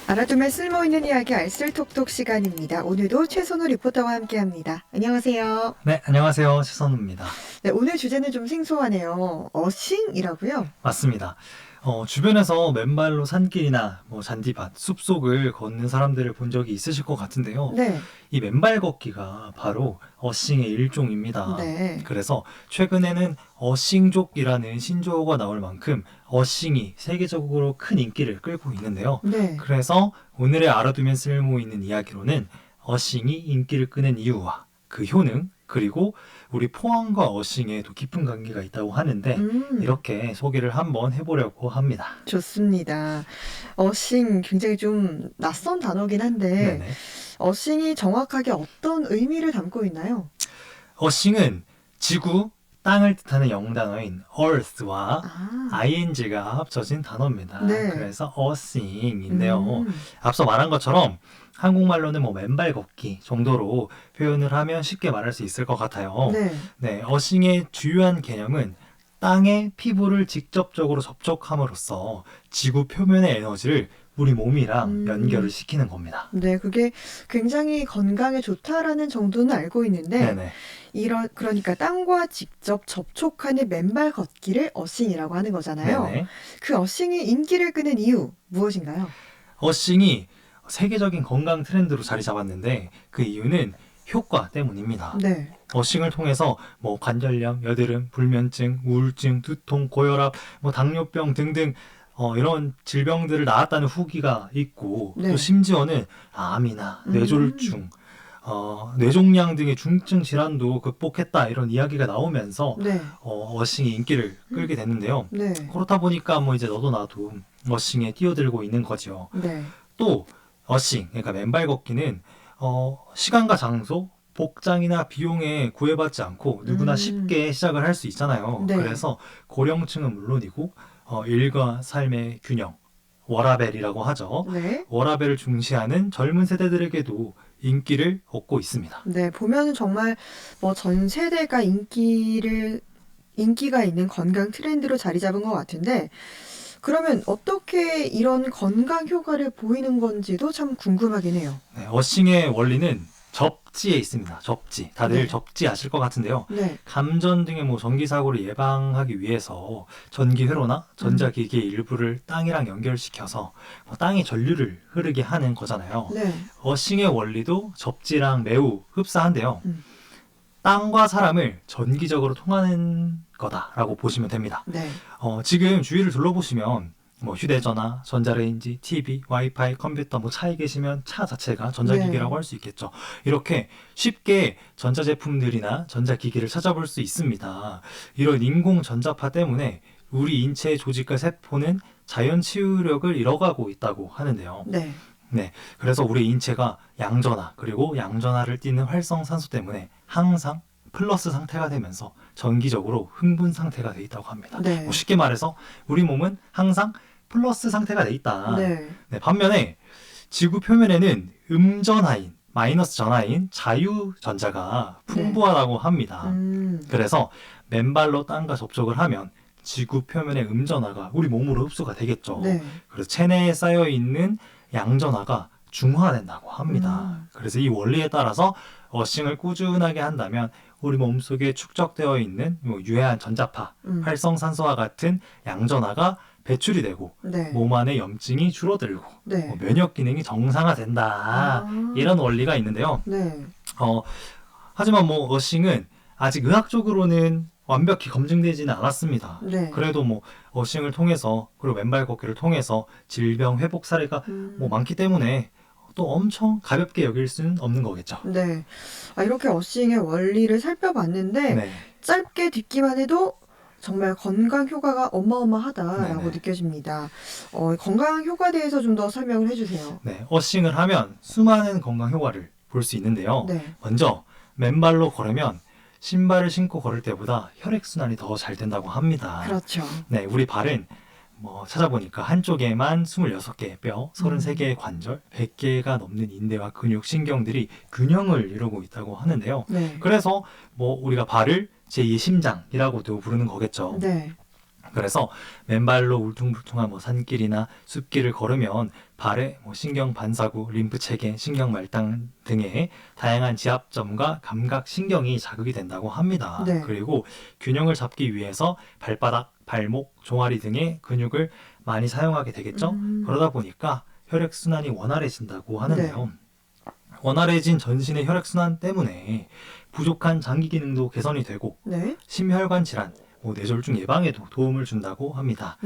알아두면 쓸모있는 이야기 알쓸톡톡 시간입니다. 오늘도 최선우 리포터와 함께합니다. 안녕하세요. 네, 안녕하세요. 최선우입니다. 네, 오늘 주제는 좀 생소하네요. 어싱이라고요? 맞습니다. 주변에서 맨발로 산길이나 잔디밭, 숲속을 걷는 사람들을 본 적이 있으실 것 같은데요. 네. 이 맨발 걷기가 바로 어싱의 일종입니다. 네. 그래서 최근에는 어싱족이라는 신조어가 나올 만큼 어싱이 세계적으로 큰 인기를 끌고 있는데요. 네. 그래서 오늘의 알아두면 쓸모 있는 이야기로는 어싱이 인기를 끄는 이유와 그 효능, 그리고 우리 포항과 어싱에도 깊은 관계가 있다고 하는데 이렇게 소개를 한번 해보려고 합니다. 좋습니다. 어싱 굉장히 좀 낯선 단어긴 한데 네네. 어싱이 정확하게 어떤 의미를 담고 있나요? 어싱은 지구, 땅을 뜻하는 영단어인 earth와 아, ing가 합쳐진 단어입니다. 네. 그래서 어싱인데요. 음, 앞서 말한 것처럼 한국말로는 맨발 걷기 정도로 표현을 하면 쉽게 말할 수 있을 것 같아요. 네. 네, 어싱의 주요한 개념은 땅의 피부를 직접적으로 접촉함으로써 지구 표면의 에너지를 우리 몸이랑 연결을 시키는 겁니다. 네, 그게 굉장히 건강에 좋다라는 정도는 알고 있는데 네네. 그러니까 땅과 직접 접촉하는 맨발 걷기를 어싱이라고 하는 거잖아요. 네네. 그 어싱이 인기를 끄는 이유 무엇인가요? 어싱이 세계적인 건강 트렌드로 자리 잡았는데 그 이유는 효과 때문입니다. 네. 어싱을 통해서 관절염, 여드름, 불면증, 우울증, 두통, 고혈압, 당뇨병 등등 이런 질병들을 나았다는 후기가 있고 네. 또 심지어는 암이나 뇌졸중, 뇌종양 등의 중증 질환도 극복했다 이런 이야기가 나오면서 네. 어싱이 인기를 끌게 됐는데요. 네. 그렇다 보니까 이제 너도 나도 어싱에 뛰어들고 있는 거죠. 네. 또 어싱, 그러니까 맨발 걷기는 시간과 장소, 복장이나 비용에 구애받지 않고 누구나 쉽게 시작을 할 수 있잖아요. 네. 그래서 고령층은 물론이고 일과 삶의 균형, 워라밸이라고 하죠. 네. 워라밸을 중시하는 젊은 세대들에게도 인기를 얻고 있습니다. 네. 보면은 정말 전 세대가 인기가 있는 건강 트렌드로 자리 잡은 것 같은데 그러면 어떻게 이런 건강 효과를 보이는 건지도 참 궁금하긴 해요. 네, 어싱의 원리는 접지에 있습니다. 접지. 다들 네. 접지 아실 것 같은데요. 네. 감전 등의 전기사고를 예방하기 위해서 전기회로나 전자기기의 일부를 땅이랑 연결시켜서 땅에 전류를 흐르게 하는 거잖아요. 네. 어싱의 원리도 접지랑 매우 흡사한데요. 음. 땅과 사람을 전기적으로 통하는 거다라고 보시면 됩니다. 네. 지금 주위를 둘러보시면 휴대전화, 전자레인지, TV, 와이파이, 컴퓨터 차에 계시면 차 자체가 전자기기라고 네. 할 수 있겠죠. 이렇게 쉽게 전자제품들이나 전자기기를 찾아볼 수 있습니다. 이런 인공 전자파 때문에 우리 인체의 조직과 세포는 자연 치유력을 잃어가고 있다고 하는데요. 네. 네, 그래서 우리 인체가 양전하 그리고 양전하를 띠는 활성산소 때문에 항상 플러스 상태가 되면서 정기적으로 흥분 상태가 돼 있다고 합니다. 네. 쉽게 말해서 우리 몸은 항상 플러스 상태가 돼 있다. 네. 네, 반면에 지구 표면에는 음전하인 마이너스 전하인 자유전자가 풍부하다고 합니다. 그래서 맨발로 땅과 접촉을 하면 지구 표면의 음전하가 우리 몸으로 흡수가 되겠죠. 네. 그래서 체내에 쌓여 있는 양전하가 중화된다고 합니다. 그래서 이 원리에 따라서 어싱을 꾸준하게 한다면 우리 몸속에 축적되어 있는 유해한 전자파, 활성산소와 같은 양전하가 배출이 되고 네. 몸 안에 염증이 줄어들고 네. 면역 기능이 정상화된다. 이런 원리가 있는데요. 네. 하지만 어싱은 아직 의학적으로는 완벽히 검증되지는 않았습니다. 네. 그래도 어싱을 통해서 그리고 맨발 걷기를 통해서 질병 회복 사례가 많기 때문에 또 엄청 가볍게 여길 수는 없는 거겠죠. 네. 이렇게 어싱의 원리를 살펴봤는데 네. 짧게 듣기만 해도 정말 건강 효과가 어마어마하다라고 네네. 느껴집니다. 건강 효과에 대해서 좀 더 설명을 해주세요. 네, 어싱을 하면 수많은 건강 효과를 볼 수 있는데요. 네. 먼저 맨발로 걸으면 신발을 신고 걸을 때보다 혈액순환이 더 잘 된다고 합니다. 그렇죠. 네, 우리 발은 찾아보니까 한쪽에만 26개의 뼈, 33개의 관절, 100개가 넘는 인대와 근육, 신경들이 균형을 이루고 있다고 하는데요. 네. 그래서 우리가 발을 제2의 심장이라고도 부르는 거겠죠. 네. 그래서 맨발로 울퉁불퉁한 뭐 산길이나 숲길을 걸으면 발에 뭐 신경 반사구, 림프 체계, 신경 말당 등의 다양한 지압점과 감각 신경이 자극이 된다고 합니다. 네. 그리고 균형을 잡기 위해서 발바닥, 발목, 종아리 등의 근육을 많이 사용하게 되겠죠. 그러다 보니까 혈액순환이 원활해진다고 하는데요. 원활해진 전신의 혈액순환 때문에 부족한 장기 기능도 개선이 되고 네. 심혈관 질환, 뇌졸중 예방에도 도움을 준다고 합니다.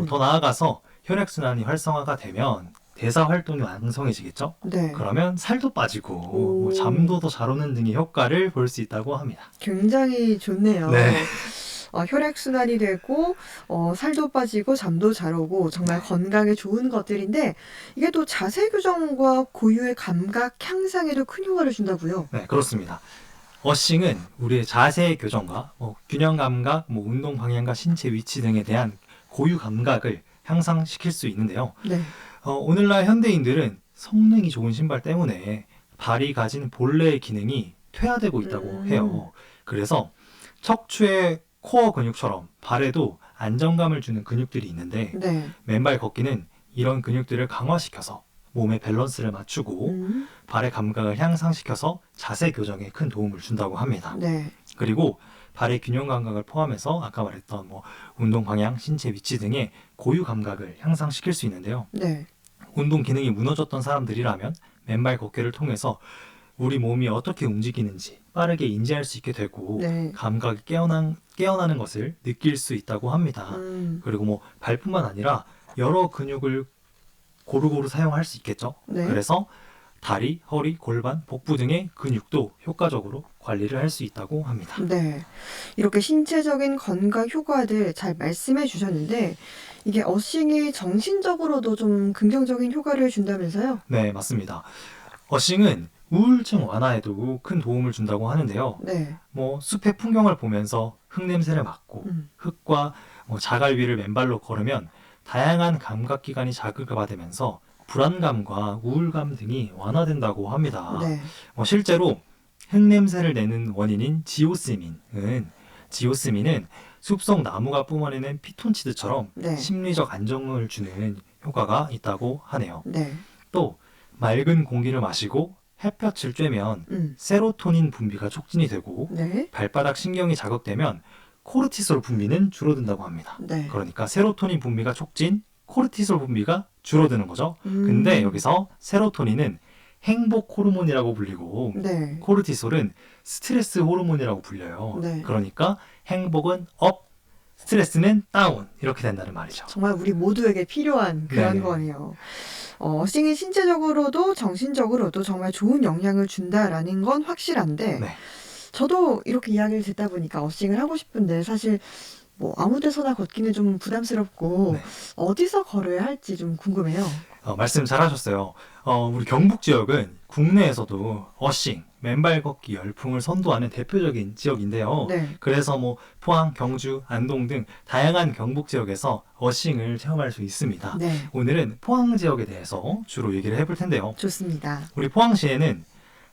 더 나아가서 혈액순환이 활성화가 되면 대사 활동이 왕성해지겠죠? 네. 그러면 살도 빠지고 오. 잠도 더 잘 오는 등의 효과를 볼 수 있다고 합니다. 굉장히 좋네요. 네. 혈액순환이 되고 살도 빠지고 잠도 잘 오고 정말 건강에 좋은 것들인데 이게 또 자세 교정과 고유의 감각 향상에도 큰 효과를 준다고요. 네, 그렇습니다. 어싱은 우리의 자세 교정과 균형 감각, 운동 방향과 신체 위치 등에 대한 고유 감각을 향상시킬 수 있는데요. 네. 오늘날 현대인들은 성능이 좋은 신발 때문에 발이 가진 본래의 기능이 퇴화되고 있다고 해요. 그래서 척추의 코어 근육처럼 발에도 안정감을 주는 근육들이 있는데 네. 맨발 걷기는 이런 근육들을 강화시켜서 몸의 밸런스를 맞추고 발의 감각을 향상시켜서 자세 교정에 큰 도움을 준다고 합니다. 네. 그리고 발의 균형 감각을 포함해서 아까 말했던 운동 방향, 신체 위치 등의 고유 감각을 향상시킬 수 있는데요. 네. 운동 기능이 무너졌던 사람들이라면 맨발 걷기를 통해서 우리 몸이 어떻게 움직이는지 빠르게 인지할 수 있게 되고 네. 감각이 깨어나는 것을 느낄 수 있다고 합니다. 그리고 발뿐만 아니라 여러 근육을 고루고루 사용할 수 있겠죠. 네. 그래서 다리, 허리, 골반, 복부 등의 근육도 효과적으로 관리를 할 수 있다고 합니다. 네. 이렇게 신체적인 건강 효과들 잘 말씀해 주셨는데 이게 어싱이 정신적으로도 좀 긍정적인 효과를 준다면서요? 네, 맞습니다. 어싱은 우울증 완화에도 큰 도움을 준다고 하는데요. 네. 숲의 풍경을 보면서 흙 냄새를 맡고 흙과 자갈 위를 맨발로 걸으면 다양한 감각기관이 자극을 받으면서 불안감과 우울감 등이 완화된다고 합니다. 네. 실제로 흙 냄새를 내는 원인인 지오스민은 숲속 나무가 뿜어내는 피톤치드처럼 네. 심리적 안정을 주는 효과가 있다고 하네요. 네. 또 맑은 공기를 마시고 햇볕을 쬐면 세로토닌 분비가 촉진이 되고 네. 발바닥 신경이 자극되면 코르티솔 분비는 줄어든다고 합니다. 네. 그러니까 세로토닌 분비가 촉진, 코르티솔 분비가 줄어드는 거죠. 근데 여기서 세로토닌은 행복 호르몬이라고 불리고 네. 코르티솔은 스트레스 호르몬이라고 불려요. 네. 그러니까 행복은 업, 스트레스는 다운 이렇게 된다는 말이죠. 정말 우리 모두에게 필요한 그런 네. 거네요. 어싱이 신체적으로도 정신적으로도 정말 좋은 영향을 준다라는 건 확실한데 네. 저도 이렇게 이야기를 듣다 보니까 어싱을 하고 싶은데 사실 아무 데서나 걷기는 좀 부담스럽고 네. 어디서 걸어야 할지 좀 궁금해요. 말씀 잘하셨어요. 우리 경북 지역은 국내에서도 어싱, 맨발 걷기 열풍을 선도하는 대표적인 지역인데요. 네. 그래서 포항, 경주, 안동 등 다양한 경북 지역에서 어싱을 체험할 수 있습니다. 네. 오늘은 포항 지역에 대해서 주로 얘기를 해볼 텐데요. 좋습니다. 우리 포항시에는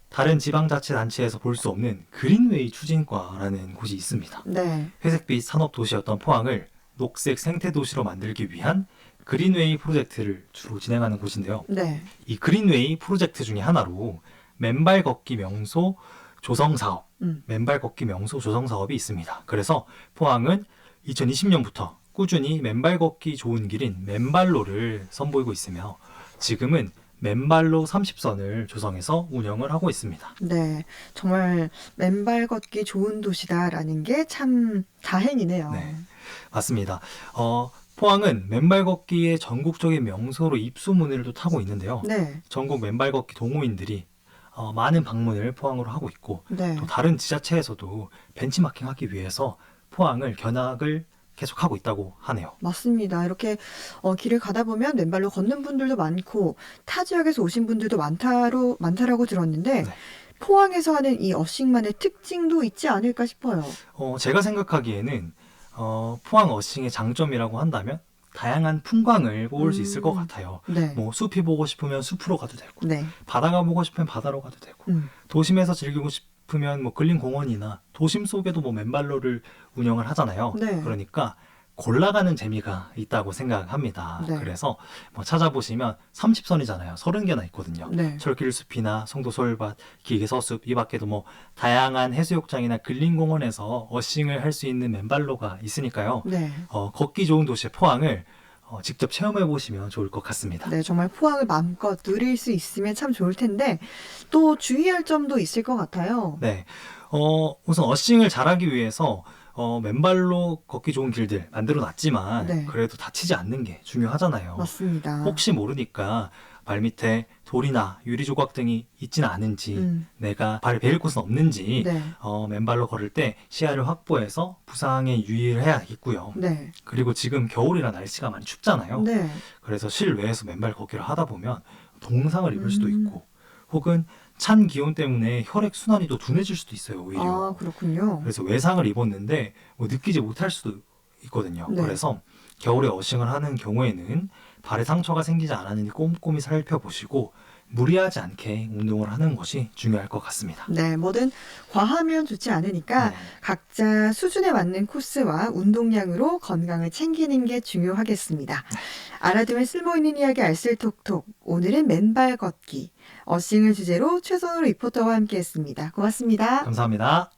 다른 지방자치단체에서 볼 수 없는 그린웨이 추진과라는 곳이 있습니다. 네. 회색빛 산업도시였던 포항을 녹색 생태도시로 만들기 위한 그린웨이 프로젝트를 주로 진행하는 곳인데요. 네. 이 그린웨이 프로젝트 중에 하나로 맨발 걷기 명소 조성 사업, 맨발 걷기 명소 조성 사업이 있습니다. 그래서 포항은 2020년부터 꾸준히 맨발 걷기 좋은 길인 맨발로를 선보이고 있으며 지금은 맨발로 30선을 조성해서 운영을 하고 있습니다. 네. 정말 맨발 걷기 좋은 도시다라는 게 참 다행이네요. 네, 맞습니다. 포항은 맨발 걷기의 전국적인 명소로 입소문을 또 타고 있는데요. 네. 전국 맨발 걷기 동호인들이 많은 방문을 포항으로 하고 있고 네. 또 다른 지자체에서도 벤치마킹하기 위해서 포항을 견학을 계속하고 있다고 하네요. 맞습니다. 이렇게 길을 가다 보면 맨발로 걷는 분들도 많고 타 지역에서 오신 분들도 많다라고 들었는데 네. 포항에서 하는 이 어싱만의 특징도 있지 않을까 싶어요. 제가 생각하기에는 포항 어싱의 장점이라고 한다면 다양한 풍광을 볼 수 있을 것 같아요. 네. 숲이 보고 싶으면 숲으로 가도 되고 네. 바다가 보고 싶으면 바다로 가도 되고 도심에서 즐기고 싶으면 근린 공원이나 도심 속에도 맨발로를 운영을 하잖아요. 네. 그러니까 골라가는 재미가 있다고 생각합니다. 네. 그래서 뭐 찾아보시면 30선이잖아요. 30개나 있거든요. 네. 철길숲이나 송도솔밭, 기계서숲, 이 밖에도 뭐 다양한 해수욕장이나 근린공원에서 어싱을 할 수 있는 맨발로가 있으니까요. 네. 걷기 좋은 도시의 포항을 직접 체험해 보시면 좋을 것 같습니다. 네, 정말 포항을 마음껏 누릴 수 있으면 참 좋을 텐데 또 주의할 점도 있을 것 같아요. 네. 우선 어싱을 잘하기 위해서 맨발로 걷기 좋은 길들 만들어 놨지만 네. 그래도 다치지 않는 게 중요하잖아요. 맞습니다. 혹시 모르니까 발밑에 돌이나 유리 조각 등이 있지는 않은지 내가 발을 베일 곳은 없는지 네. 맨발로 걸을 때 시야를 확보해서 부상에 유의를 해야겠고요. 네. 그리고 지금 겨울이라 날씨가 많이 춥잖아요. 네. 그래서 실외에서 맨발 걷기를 하다 보면 동상을 입을 수도 음. 있고 혹은 찬 기온 때문에 혈액 순환이 더 둔해질 수도 있어요, 오히려. 아, 그렇군요. 그래서 외상을 입었는데 뭐 느끼지 못할 수도 있거든요. 네. 그래서 겨울에 어싱을 하는 경우에는 발에 상처가 생기지 않았는지 꼼꼼히 살펴보시고 무리하지 않게 운동을 하는 것이 중요할 것 같습니다. 네, 뭐든 과하면 좋지 않으니까 네. 각자 수준에 맞는 코스와 운동량으로 건강을 챙기는 게 중요하겠습니다. 알아두면 쓸모있는 이야기 알쓸톡톡. 오늘은 맨발 걷기, 어싱을 주제로 최선우 리포터와 함께했습니다. 고맙습니다. 감사합니다.